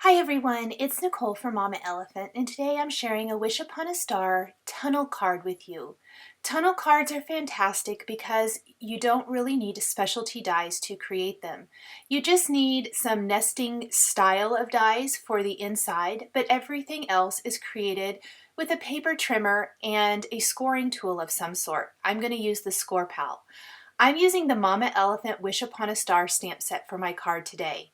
Hi everyone, it's Nicole from Mama Elephant, and today I'm sharing a Wish Upon a Star tunnel card with you. Tunnel cards are fantastic because you don't really need specialty dies to create them. You just need some nesting style of dies for the inside, but everything else is created with a paper trimmer and a scoring tool of some sort. I'm going to use the Score Pal. I'm using the Mama Elephant Wish Upon a Star stamp set for my card today.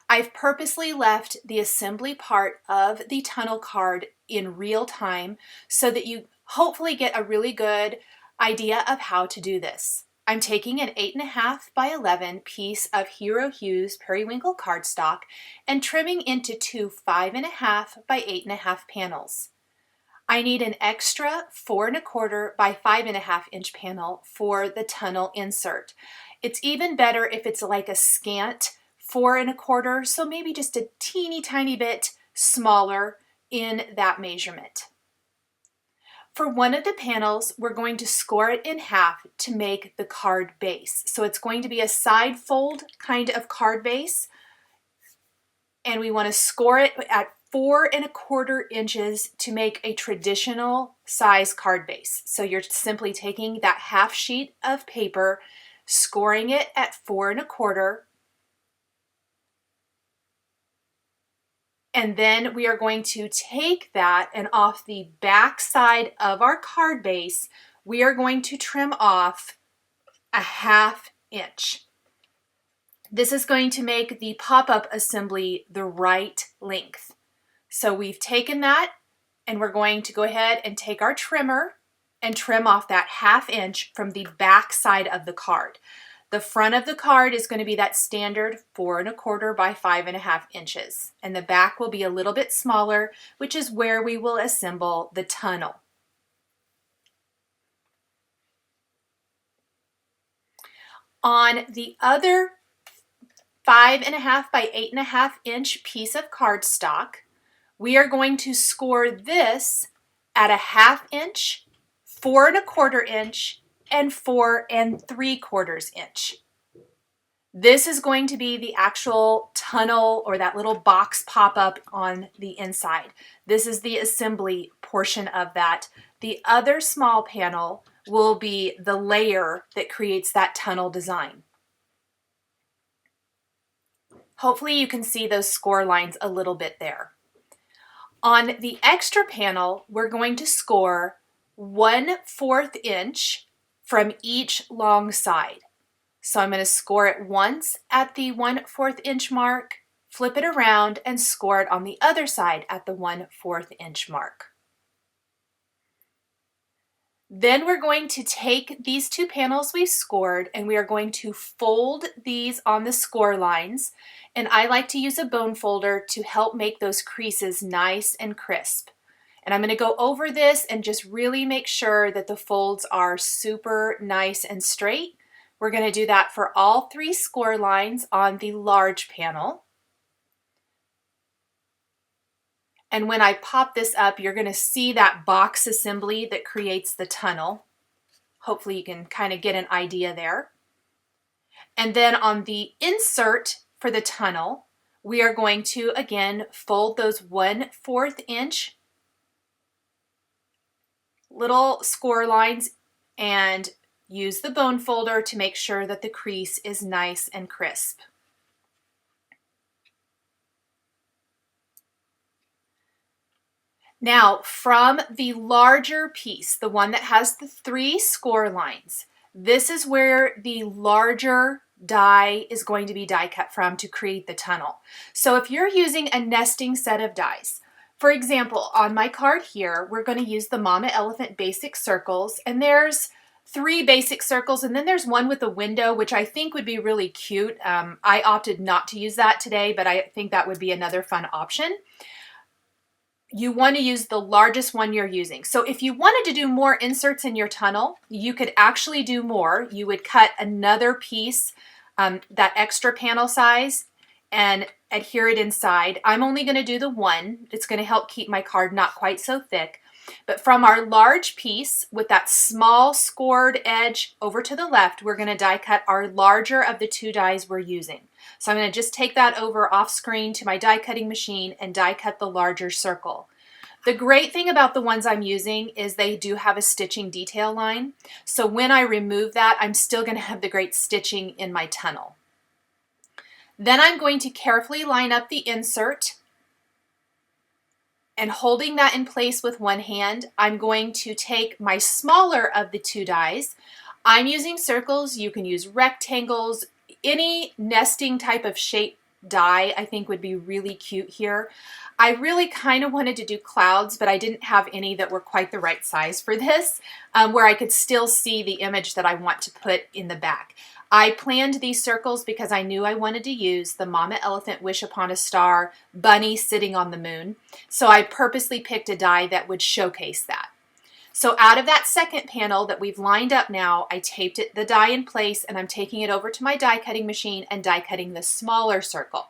I've purposely left the assembly part of the tunnel card in real time so that you hopefully get a really good idea of how to do this. I'm taking an 8.5 by 11 piece of Hero Hues Periwinkle cardstock and trimming into two 5.5 by 8.5 panels. I need an extra 4.25 by 5.5 inch panel for the tunnel insert. It's even better if it's like a scant 4.25, so maybe just a teeny tiny bit smaller in that measurement. For one of the panels, we're going to score it in half to make the card base. So it's going to be a side fold kind of card base, and we want to score it at 4.25 inches to make a traditional size card base. So you're simply taking that half sheet of paper, scoring it at 4.25, and then we are going to take that, and off the back side of our card base, we are going to trim off a 1/2 inch. This is going to make the pop-up assembly the right length. So we've taken that, and we're going to go ahead and take our trimmer and trim off that 1/2 inch from the back side of the card. The front of the card is going to be that standard 4.25 by 5.5 inches, and the back will be a little bit smaller, which is where we will assemble the tunnel. On the other 5.5 by 8.5 inch piece of cardstock, we are going to score this at a 1/2 inch, 4.25 inch, and 4.75 inch. This is going to be the actual tunnel or that little box pop-up on the inside. This is the assembly portion of that. The other small panel will be the layer that creates that tunnel design. Hopefully you can see those score lines a little bit there. On the extra panel, we're going to score 1/4 inch from each long side. So I'm going to score it once at the 1/4 inch mark, flip it around, and score it on the other side at the 1/4 inch mark. Then we're going to take these two panels we scored, and we are going to fold these on the score lines. And I like to use a bone folder to help make those creases nice and crisp. And I'm going to go over this and just really make sure that the folds are super nice and straight. We're going to do that for all 3 score lines on the large panel. And when I pop this up, you're going to see that box assembly that creates the tunnel. Hopefully you can kind of get an idea there. And then on the insert for the tunnel, we are going to, again, fold those 1/4 inch little score lines and use the bone folder to make sure that the crease is nice and crisp. Now, from the larger piece, the one that has the 3 score lines, this is where the larger die is going to be die cut from to create the tunnel. So if you're using a nesting set of dies, for example, on my card here, we're going to use the Mama Elephant Basic Circles, and there's 3 basic circles, and then there's one with a window, which I think would be really cute. I opted not to use that today, but I think that would be another fun option. You want to use the largest one you're using. So if you wanted to do more inserts in your tunnel, you could actually do more. You would cut another piece, that extra panel size, and adhere it inside. I'm only going to do the one. It's going to help keep my card not quite so thick. But from our large piece with that small scored edge over to the left, we're going to die cut our larger of the 2 dies we're using. So I'm going to just take that over off screen to my die cutting machine and die cut the larger circle. The great thing about the ones I'm using is they do have a stitching detail line. So when I remove that, I'm still going to have the great stitching in my tunnel. Then I'm going to carefully line up the insert, and holding that in place with one hand, I'm going to take my smaller of the two dies. I'm using circles. You can use rectangles. Any nesting type of shape die I think would be really cute here. I really kind of wanted to do clouds, but I didn't have any that were quite the right size for this, where I could still see the image that I want to put in the back. I planned these circles because I knew I wanted to use the Mama Elephant Wish Upon a Star bunny sitting on the moon. So I purposely picked a die that would showcase that. So out of that second panel that we've lined up now, I taped the die in place, and I'm taking it over to my die cutting machine and die cutting the smaller circle.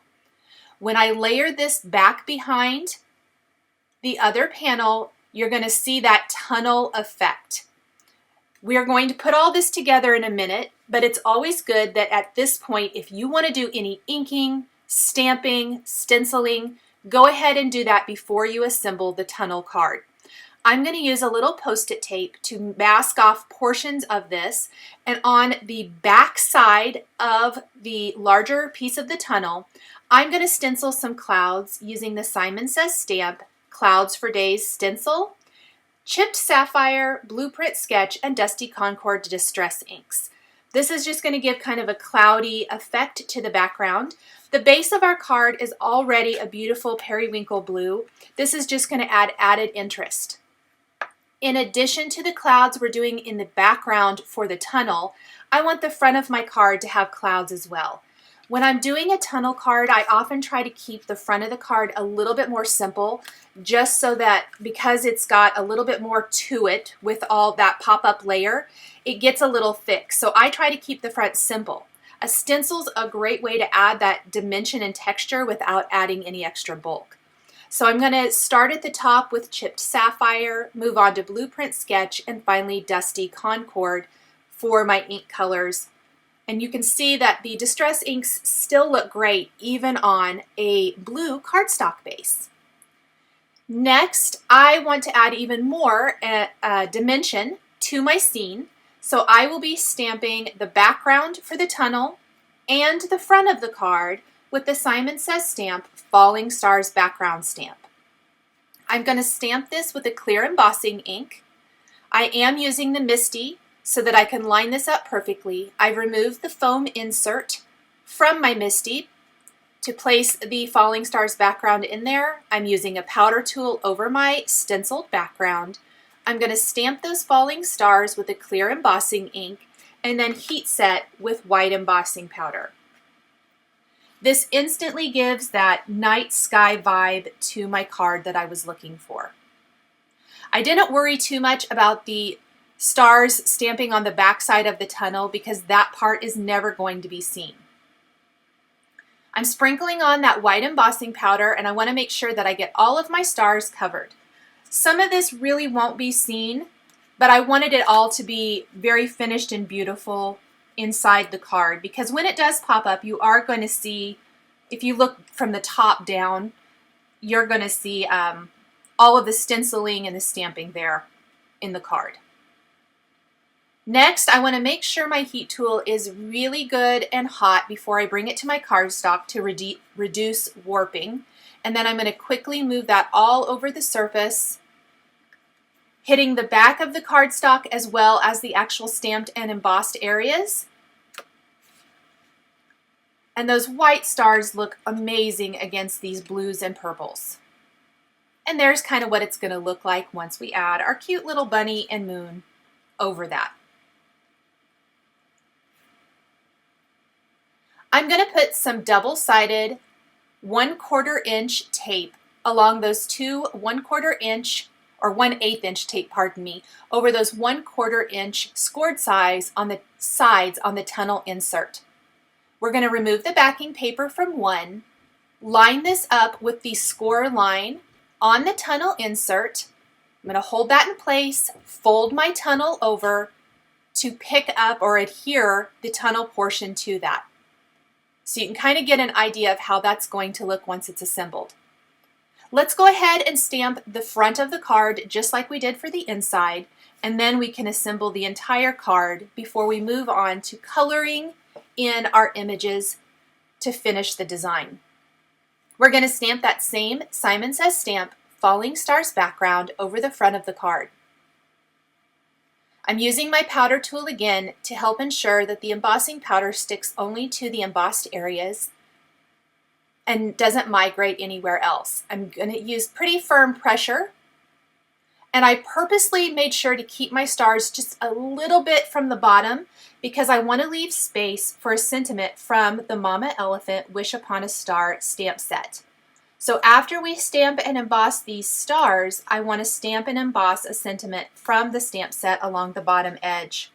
When I layer this back behind the other panel, you're going to see that tunnel effect. We are going to put all this together in a minute, but it's always good that at this point, if you want to do any inking, stamping, stenciling, go ahead and do that before you assemble the tunnel card. I'm going to use a little Post-it tape to mask off portions of this, and on the back side of the larger piece of the tunnel, I'm going to stencil some clouds using the Simon Says stamp, Clouds for Days stencil, chipped sapphire, blueprint sketch, and dusty Concord distress inks. This is just going to give kind of a cloudy effect to the background. The base of our card is already a beautiful periwinkle blue. This is just going to add added interest. In addition to the clouds we're doing in the background for the tunnel, I want the front of my card to have clouds as well. When I'm doing a tunnel card, I often try to keep the front of the card a little bit more simple, just so that because it's got a little bit more to it with all that pop-up layer, it gets a little thick. So I try to keep the front simple. A stencil's a great way to add that dimension and texture without adding any extra bulk. So I'm going to start at the top with chipped sapphire, move on to blueprint sketch, and finally dusty Concord for my ink colors. And you can see that the distress inks still look great even on a blue cardstock base. Next, I want to add even more dimension to my scene. So I will be stamping the background for the tunnel and the front of the card with the Simon Says stamp, Falling Stars background stamp. I'm going to stamp this with a clear embossing ink. I am using the Misty so that I can line this up perfectly. I've removed the foam insert from my Misty to place the Falling Stars background in there. I'm using a powder tool over my stenciled background. I'm going to stamp those falling stars with a clear embossing ink and then heat set with white embossing powder. This instantly gives that night sky vibe to my card that I was looking for. I didn't worry too much about the stars stamping on the back side of the tunnel because that part is never going to be seen. I'm sprinkling on that white embossing powder, and I want to make sure that I get all of my stars covered. Some of this really won't be seen, but I wanted it all to be very finished and beautiful inside the card, because when it does pop up, you are going to see, if you look from the top down, you're going to see all of the stenciling and the stamping there in the card. Next, I want to make sure my heat tool is really good and hot before I bring it to my cardstock to reduce warping. And then I'm going to quickly move that all over the surface, hitting the back of the cardstock as well as the actual stamped and embossed areas. And those white stars look amazing against these blues and purples. And there's kind of what it's going to look like once we add our cute little bunny and moon over that. I'm going to put some double-sided 1/4 inch tape along those two 1/4 inch or 1/8 inch tape, pardon me, over those 1/4 inch scored sides on the tunnel insert. We're going to remove the backing paper from one, line this up with the score line on the tunnel insert. I'm going to hold that in place, fold my tunnel over to pick up or adhere the tunnel portion to that. So you can kind of get an idea of how that's going to look once it's assembled. Let's go ahead and stamp the front of the card just like we did for the inside, and then we can assemble the entire card before we move on to coloring in our images to finish the design. We're going to stamp that same Simon Says stamp falling stars background over the front of the card. I'm using my powder tool again to help ensure that the embossing powder sticks only to the embossed areas and doesn't migrate anywhere else. I'm going to use pretty firm pressure, and I purposely made sure to keep my stars just a little bit from the bottom because I want to leave space for a sentiment from the Mama Elephant Wish Upon a Star stamp set. So after we stamp and emboss these stars, I want to stamp and emboss a sentiment from the stamp set along the bottom edge.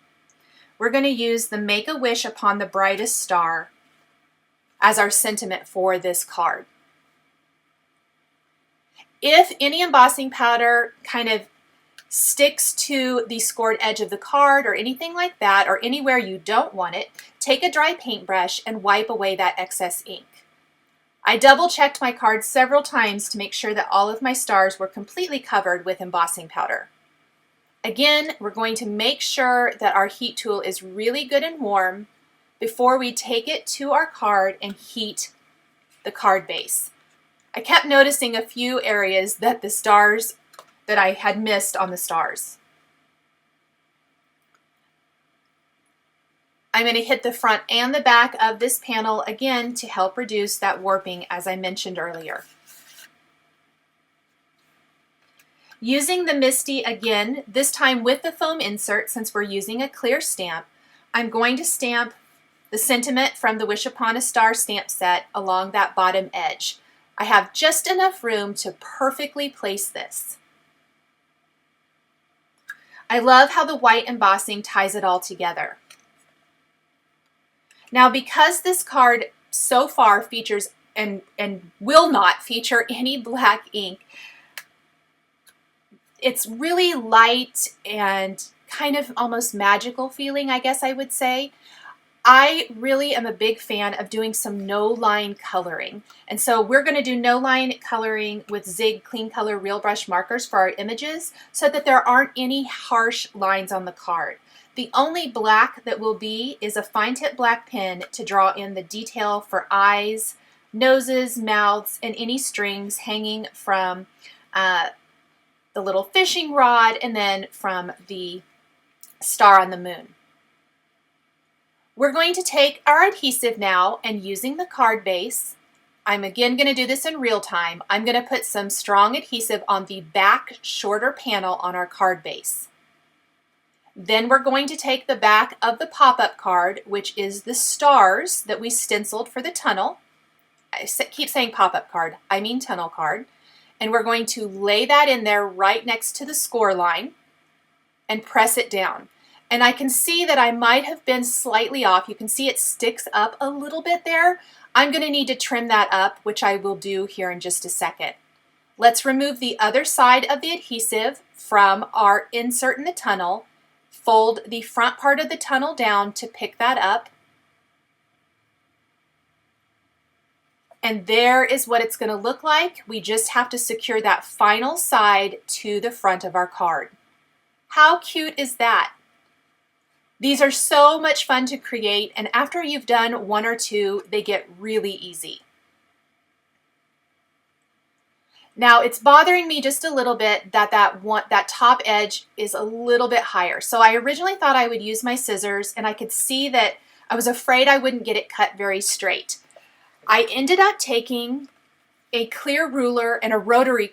We're going to use the Make a Wish Upon the Brightest Star as our sentiment for this card. If any embossing powder kind of sticks to the scored edge of the card or anything like that, or anywhere you don't want it, take a dry paintbrush and wipe away that excess ink. I double-checked my card several times to make sure that all of my stars were completely covered with embossing powder. Again, we're going to make sure that our heat tool is really good and warm before we take it to our card and heat the card base. I kept noticing a few areas that the stars that I had missed on the stars. I'm going to hit the front and the back of this panel again to help reduce that warping as I mentioned earlier. Using the Misty again, this time with the foam insert since we're using a clear stamp, I'm going to stamp the sentiment from the Wish Upon a Star stamp set along that bottom edge. I have just enough room to perfectly place this. I love how the white embossing ties it all together. Now, because this card so far features and will not feature any black ink, it's really light and kind of almost magical feeling, I guess I would say. I really am a big fan of doing some no-line coloring. And so we're going to do no-line coloring with Zig Clean Color Real Brush markers for our images so that there aren't any harsh lines on the card. The only black that will be is a fine tip black pen to draw in the detail for eyes, noses, mouths, and any strings hanging from the little fishing rod and then from the star on the moon. We're going to take our adhesive now and using the card base, I'm again going to do this in real time, I'm going to put some strong adhesive on the back shorter panel on our card base. Then we're going to take the back of the pop-up card, which is the stars that we stenciled for the tunnel. I keep saying pop-up card, I mean tunnel card. And we're going to lay that in there right next to the score line and press it down. And I can see that I might have been slightly off. You can see it sticks up a little bit there. I'm going to need to trim that up, which I will do here in just a second. Let's remove the other side of the adhesive from our insert in the tunnel. Fold the front part of the tunnel down to pick that up. And there is what it's going to look like. We just have to secure that final side to the front of our card. How cute is that? These are so much fun to create, and after you've done one or two, they get really easy. Now it's bothering me just a little bit that that top edge is a little bit higher. So I originally thought I would use my scissors, and I could see that I was afraid I wouldn't get it cut very straight. I ended up taking a clear ruler and a rotary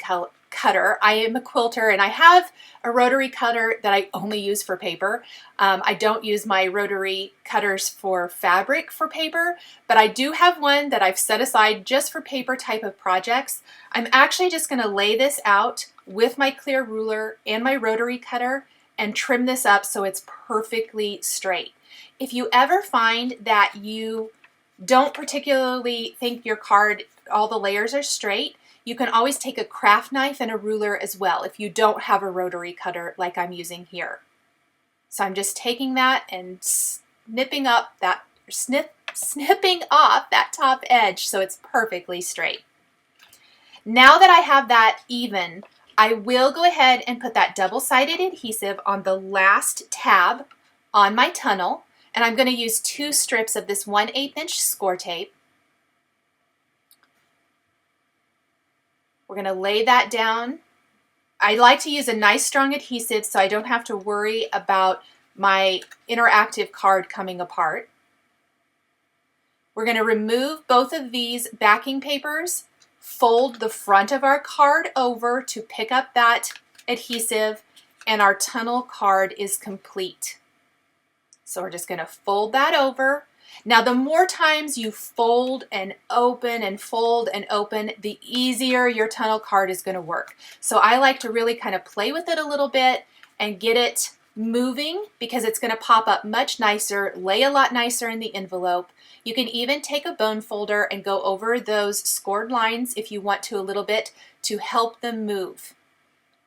cutter. I am a quilter and I have a rotary cutter that I only use for paper. I don't use my rotary cutters for fabric for paper, but I do have one that I've set aside just for paper type of projects. I'm actually just going to lay this out with my clear ruler and my rotary cutter and trim this up so it's perfectly straight. If you ever find that you don't particularly think your card, all the layers are straight, you can always take a craft knife and a ruler as well if you don't have a rotary cutter like I'm using here. So I'm just taking that and snipping up that, snipping off that top edge so it's perfectly straight. Now that I have that even, I will go ahead and put that double-sided adhesive on the last tab on my tunnel, and I'm going to use 2 strips of this 1/8 inch score tape. We're going to lay that down. I like to use a nice strong adhesive so I don't have to worry about my interactive card coming apart. We're going to remove both of these backing papers, fold the front of our card over to pick up that adhesive, and our tunnel card is complete. So we're just going to fold that over. Now, the more times you fold and open and fold and open, the easier your tunnel card is going to work. So I like to really kind of play with it a little bit and get it moving because it's going to pop up much nicer, lay a lot nicer in the envelope. You can even take a bone folder and go over those scored lines if you want to a little bit to help them move.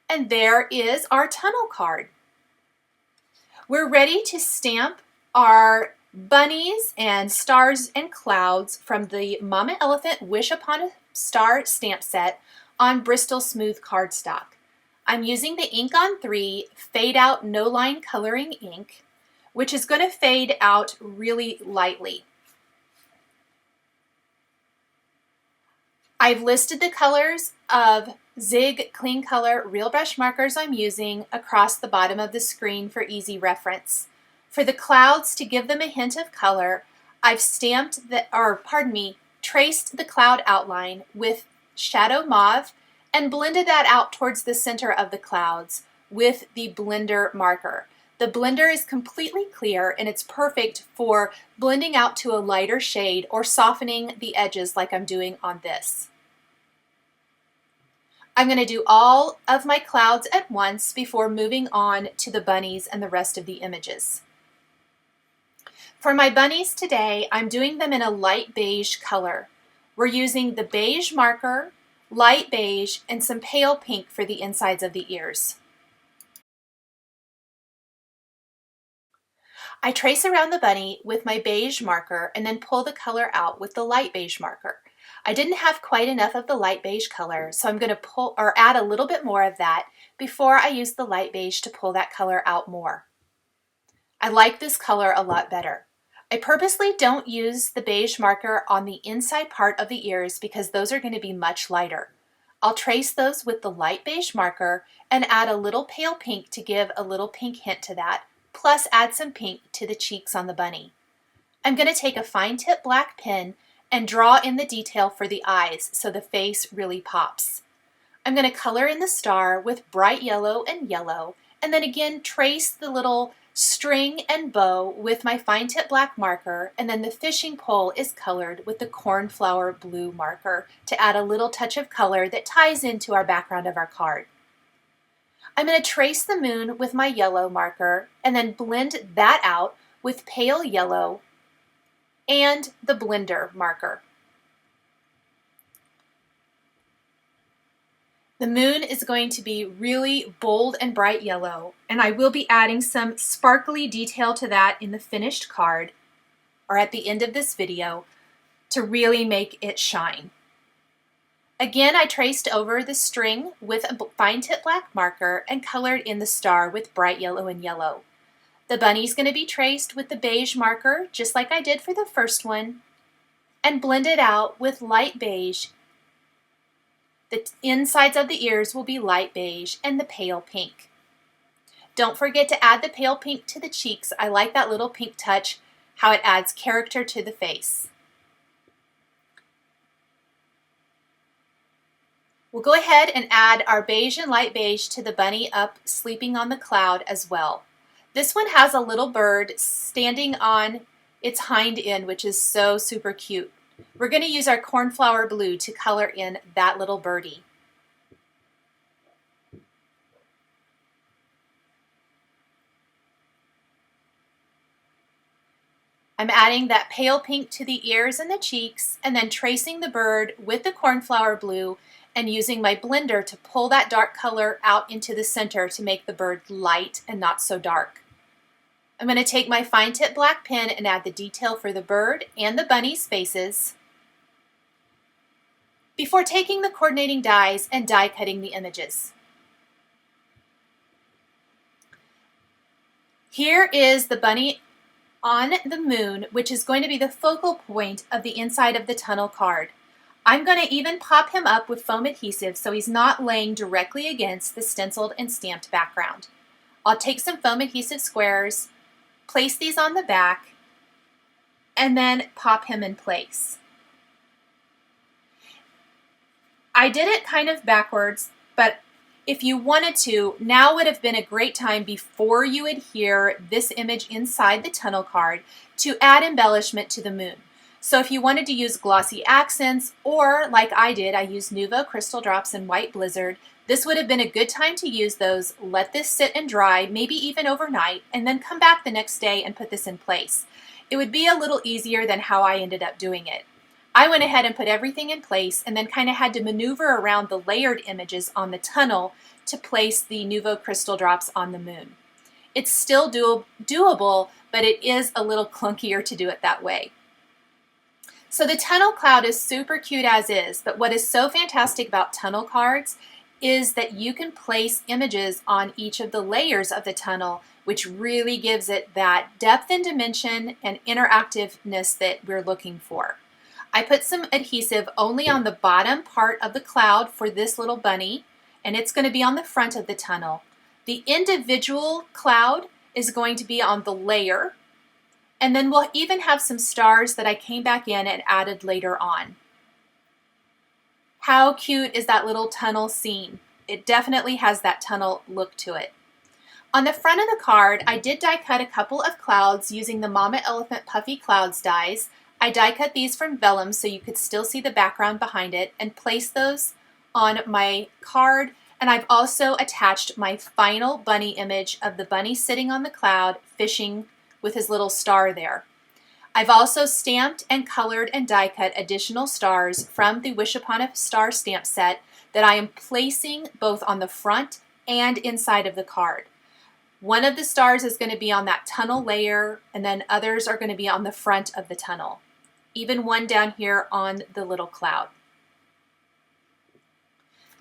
And there is our tunnel card. We're ready to stamp our bunnies and stars and clouds from the Mama Elephant Wish Upon a Star stamp set on Bristol Smooth cardstock. I'm using the Ink on 3 Fade Out No Line Coloring ink, which is going to fade out really lightly. I've listed the colors of Zig Clean Color Real Brush markers I'm using across the bottom of the screen for easy reference. For the clouds, to give them a hint of color, I've traced the cloud outline with Shadow Mauve and blended that out towards the center of the clouds with the blender marker. The blender is completely clear and it's perfect for blending out to a lighter shade or softening the edges like I'm doing on this. I'm going to do all of my clouds at once before moving on to the bunnies and the rest of the images. For my bunnies today, I'm doing them in a light beige color. We're using the beige marker, light beige, and some pale pink for the insides of the ears. I trace around the bunny with my beige marker and then pull the color out with the light beige marker. I didn't have quite enough of the light beige color, so I'm going to add a little bit more of that before I use the light beige to pull that color out more. I like this color a lot better. I purposely don't use the beige marker on the inside part of the ears because those are going to be much lighter. I'll trace those with the light beige marker and add a little pale pink to give a little pink hint to that, plus add some pink to the cheeks on the bunny. I'm going to take a fine tip black pen and draw in the detail for the eyes so the face really pops. I'm going to color in the star with bright yellow, and then again trace the little string and bow with my fine tip black marker, and then the fishing pole is colored with the cornflower blue marker to add a little touch of color that ties into our background of our card. I'm going to trace the moon with my yellow marker and then blend that out with pale yellow and the blender marker. The moon is going to be really bold and bright yellow, and I will be adding some sparkly detail to that in the finished card or at the end of this video to really make it shine. Again, I traced over the string with a fine tip black marker and colored in the star with bright yellow and yellow. The bunny's going to be traced with the beige marker, just like I did for the first one, and blended out with light beige. The insides of the ears will be light beige and the pale pink. Don't forget to add the pale pink to the cheeks. I like that little pink touch, how it adds character to the face. We'll go ahead and add our beige and light beige to the bunny up sleeping on the cloud as well. This one has a little bird standing on its hind end, which is so super cute. We're going to use our cornflower blue to color in that little birdie. I'm adding that pale pink to the ears and the cheeks, and then tracing the bird with the cornflower blue and using my blender to pull that dark color out into the center to make the bird light and not so dark. I'm going to take my fine tip black pen and add the detail for the bird and the bunny's faces before taking the coordinating dies and die cutting the images. Here is the bunny on the moon, which is going to be the focal point of the inside of the tunnel card. I'm going to even pop him up with foam adhesive so he's not laying directly against the stenciled and stamped background. I'll take some foam adhesive squares, place these on the back, and then pop him in place. I did it kind of backwards, but if you wanted to, now would have been a great time before you adhere this image inside the tunnel card to add embellishment to the moon. So if you wanted to use glossy accents, or like I did, I used Nuvo Crystal Drops and White Blizzard, this would have been a good time to use those, let this sit and dry, maybe even overnight, and then come back the next day and put this in place. It would be a little easier than how I ended up doing it. I went ahead and put everything in place and then kind of had to maneuver around the layered images on the tunnel to place the Nuvo Crystal Drops on the moon. It's still doable, but it is a little clunkier to do it that way. So the tunnel cloud is super cute as is, but what is so fantastic about tunnel cards is that you can place images on each of the layers of the tunnel, which really gives it that depth and dimension and interactiveness that we're looking for. I put some adhesive only on the bottom part of the cloud for this little bunny, and it's going to be on the front of the tunnel. The individual cloud is going to be on the layer, and then we'll even have some stars that I came back in and added later on. How cute is that little tunnel scene? It definitely has that tunnel look to it. On the front of the card, I did die cut a couple of clouds using the Mama Elephant Puffy Clouds dies. I die cut these from VELLUM so you could still see the background behind it and place those on my card. And I've also attached my final bunny image of the bunny sitting on the cloud fishing with his little star there. I've also stamped and colored and die cut additional stars from the Wish Upon a Star stamp set that I am placing both on the front and inside of the card. One of the stars is going to be on that tunnel layer, and then others are going to be on the front of the tunnel. Even one down here on the little cloud.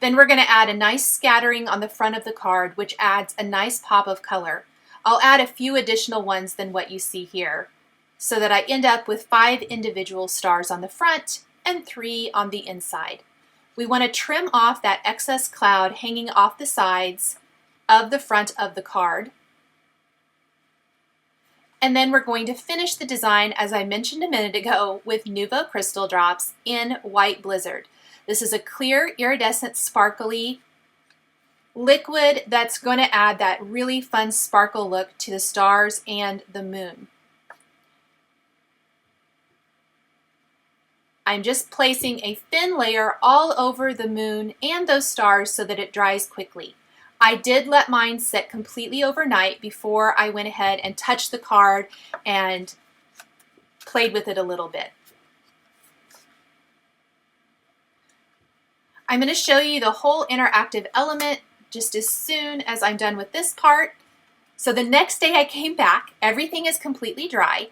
Then we're going to add a nice scattering on the front of the card, which adds a nice pop of color. I'll add a few additional ones than what you see here, so that I end up with 5 individual stars on the front and 3 on the inside. We want to trim off that excess cloud hanging off the sides of the front of the card. And then we're going to finish the design, as I mentioned a minute ago, with Nuvo Crystal Drops in White Blizzard. This is a clear, iridescent, sparkly liquid that's going to add that really fun sparkle look to the stars and the moon. I'm just placing a thin layer all over the moon and those stars so that it dries quickly. I did let mine set completely overnight before I went ahead and touched the card and played with it a little bit. I'm going to show you the whole interactive element just as soon as I'm done with this part. So the next day I came back, everything is completely dry.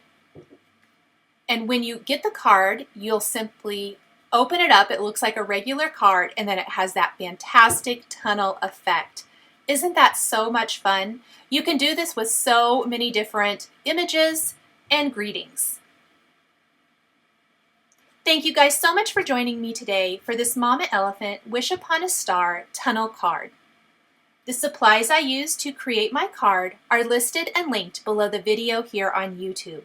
And when you get the card, you'll simply open it up. It looks like a regular card, and then it has that fantastic tunnel effect. Isn't that so much fun? You can do this with so many different images and greetings. Thank you guys so much for joining me today for this Mama Elephant Wish Upon a Star tunnel card. The supplies I used to create my card are listed and linked below the video here on YouTube.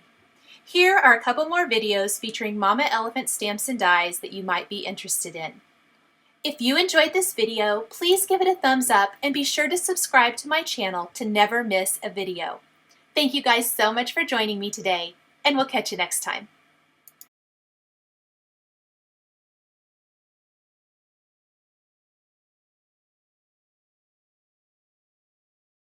Here are a couple more videos featuring Mama Elephant stamps and dies that you might be interested in. If you enjoyed this video, please give it a thumbs up and be sure to subscribe to my channel to never miss a video. Thank you guys so much for joining me today, and we'll catch you next time.